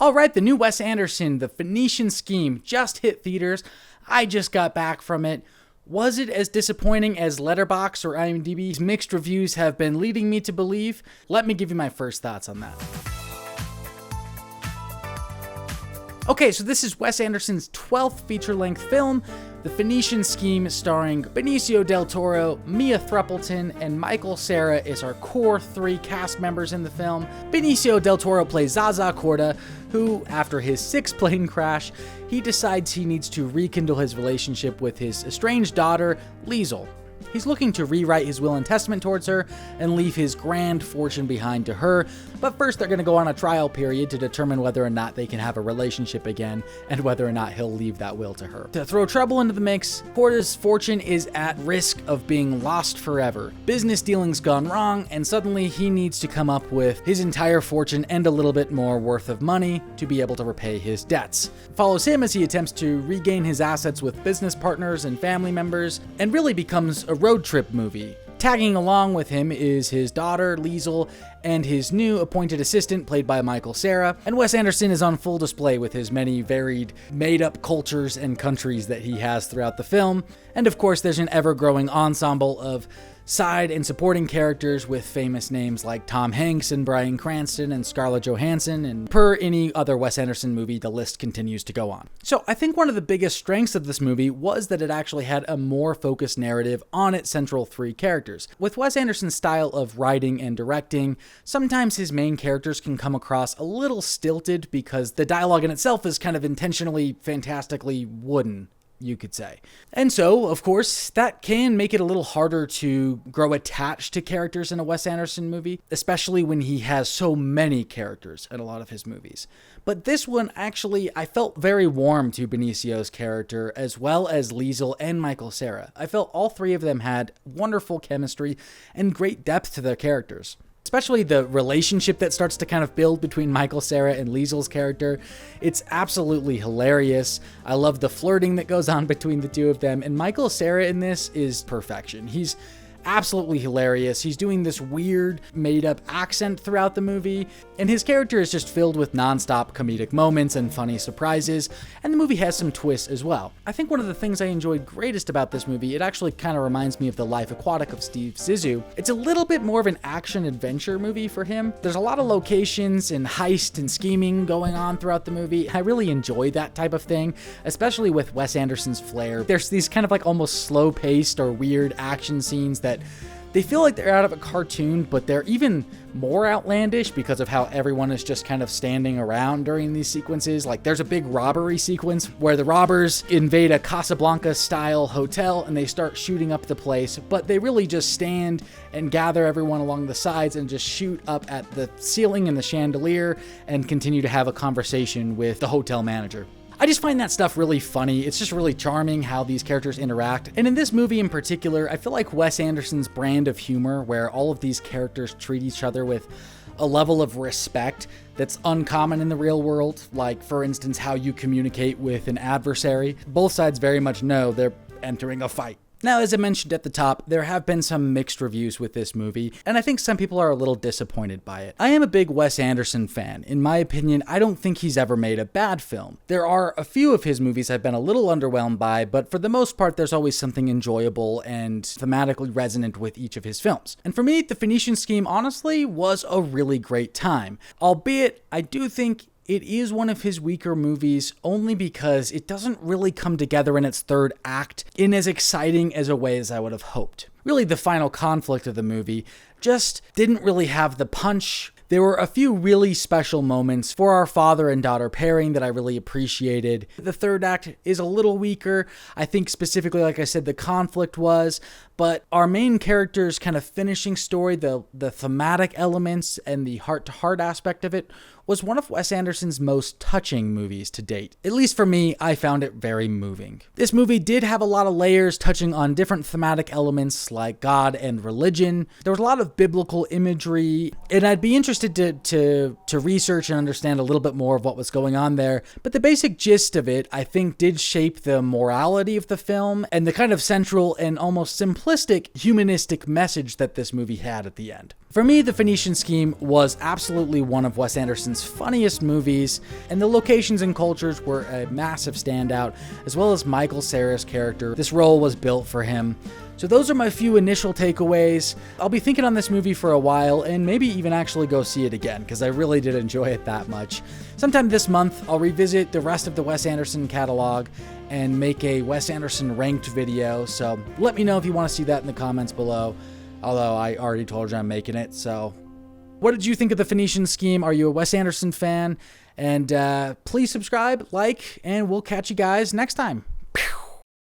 Alright, the new Wes Anderson, The Phoenician Scheme, just hit theaters. I just got back from it. Was it as disappointing as Letterboxd or IMDb's mixed reviews have been leading me to believe? Let me give you my first thoughts on that. Okay, so this is Wes Anderson's 12th feature-length film, The Phoenician Scheme, starring Benicio del Toro, Mia Thruppleton, and Michael Cera is our core 3 cast members in the film. Benicio del Toro plays Zaza Corda, who, after his 6th plane crash, he decides he needs to rekindle his relationship with his estranged daughter, Liesl. He's looking to rewrite his will and testament towards her and leave his grand fortune behind to her, but first they're going to go on a trial period to determine whether or not they can have a relationship again and whether or not he'll leave that will to her. To throw trouble into the mix, Corda's fortune is at risk of being lost forever. Business dealings gone wrong, and suddenly he needs to come up with his entire fortune and a little bit more worth of money to be able to repay his debts. It follows him as he attempts to regain his assets with business partners and family members, and really becomes a road trip movie. Tagging along with him is his daughter, Liesl, and his new appointed assistant, played by Michael Cera, and Wes Anderson is on full display with his many varied, made-up cultures and countries that he has throughout the film, and of course there's an ever-growing ensemble of side and supporting characters with famous names like Tom Hanks and Bryan Cranston and Scarlett Johansson, and per any other Wes Anderson movie, the list continues to go on. So I think one of the biggest strengths of this movie was that it actually had a more focused narrative on its central 3 characters. With Wes Anderson's style of writing and directing, sometimes his main characters can come across a little stilted because the dialogue in itself is kind of intentionally, fantastically wooden, you could say. And so, of course, that can make it a little harder to grow attached to characters in a Wes Anderson movie, especially when he has so many characters in a lot of his movies. But this one, actually, I felt very warm to Benicio's character, as well as Liesl and Michael Cera. I felt all 3 of them had wonderful chemistry and great depth to their characters. Especially the relationship that starts to kind of build between Michael Cera and Liesl's character. It's absolutely hilarious. I love the flirting that goes on between the 2 of them, and Michael Cera in this is perfection. He's absolutely hilarious. He's doing this weird, made-up accent throughout the movie, and his character is just filled with non-stop comedic moments and funny surprises, and the movie has some twists as well. I think one of the things I enjoyed greatest about this movie, it actually kind of reminds me of The Life Aquatic of Steve Zissou. It's a little bit more of an action-adventure movie for him. There's a lot of locations and heist and scheming going on throughout the movie. I really enjoy that type of thing, especially with Wes Anderson's flair. There's these kind of like almost slow-paced or weird action scenes that they feel like they're out of a cartoon, but they're even more outlandish because of how everyone is just kind of standing around during these sequences. Like there's a big robbery sequence where the robbers invade a Casablanca-style hotel and they start shooting up the place, but they really just stand and gather everyone along the sides and just shoot up at the ceiling and the chandelier and continue to have a conversation with the hotel manager. I just find that stuff really funny. It's just really charming how these characters interact. And in this movie in particular, I feel like Wes Anderson's brand of humor, where all of these characters treat each other with a level of respect that's uncommon in the real world. Like, for instance, how you communicate with an adversary. Both sides very much know they're entering a fight. Now, as I mentioned at the top, there have been some mixed reviews with this movie, and I think some people are a little disappointed by it. I am a big Wes Anderson fan. In my opinion, I don't think he's ever made a bad film. There are a few of his movies I've been a little underwhelmed by, but for the most part, there's always something enjoyable and thematically resonant with each of his films. And for me, The Phoenician Scheme, honestly, was a really great time. Albeit, I do think it is one of his weaker movies only because it doesn't really come together in its 3rd act in as exciting as a way as I would have hoped. Really, the final conflict of the movie just didn't really have the punch. There were a few really special moments for our father and daughter pairing that I really appreciated. The 3rd act is a little weaker. I think specifically, like I said, the conflict was, but our main character's kind of finishing story, the thematic elements and the heart-to-heart aspect of it was one of Wes Anderson's most touching movies to date. At least for me, I found it very moving. This movie did have a lot of layers touching on different thematic elements like God and religion. There was a lot of biblical imagery, and I'd be interested to research and understand a little bit more of what was going on there. But the basic gist of it, I think, did shape the morality of the film and the kind of central and almost simplistic simplistic, humanistic message that this movie had at the end. For me, The Phoenician Scheme was absolutely one of Wes Anderson's funniest movies, and the locations and cultures were a massive standout, as well as Michael Cera's character. This role was built for him. So those are my few initial takeaways. I'll be thinking on this movie for a while, and maybe even actually go see it again, because I really did enjoy it that much. Sometime this month, I'll revisit the rest of the Wes Anderson catalog and make a Wes Anderson ranked video, so let me know if you want to see that in the comments below. Although I already told you I'm making it, so. What did you think of The Phoenician Scheme? Are you a Wes Anderson fan? And please subscribe, like, and we'll catch you guys next time. Pew!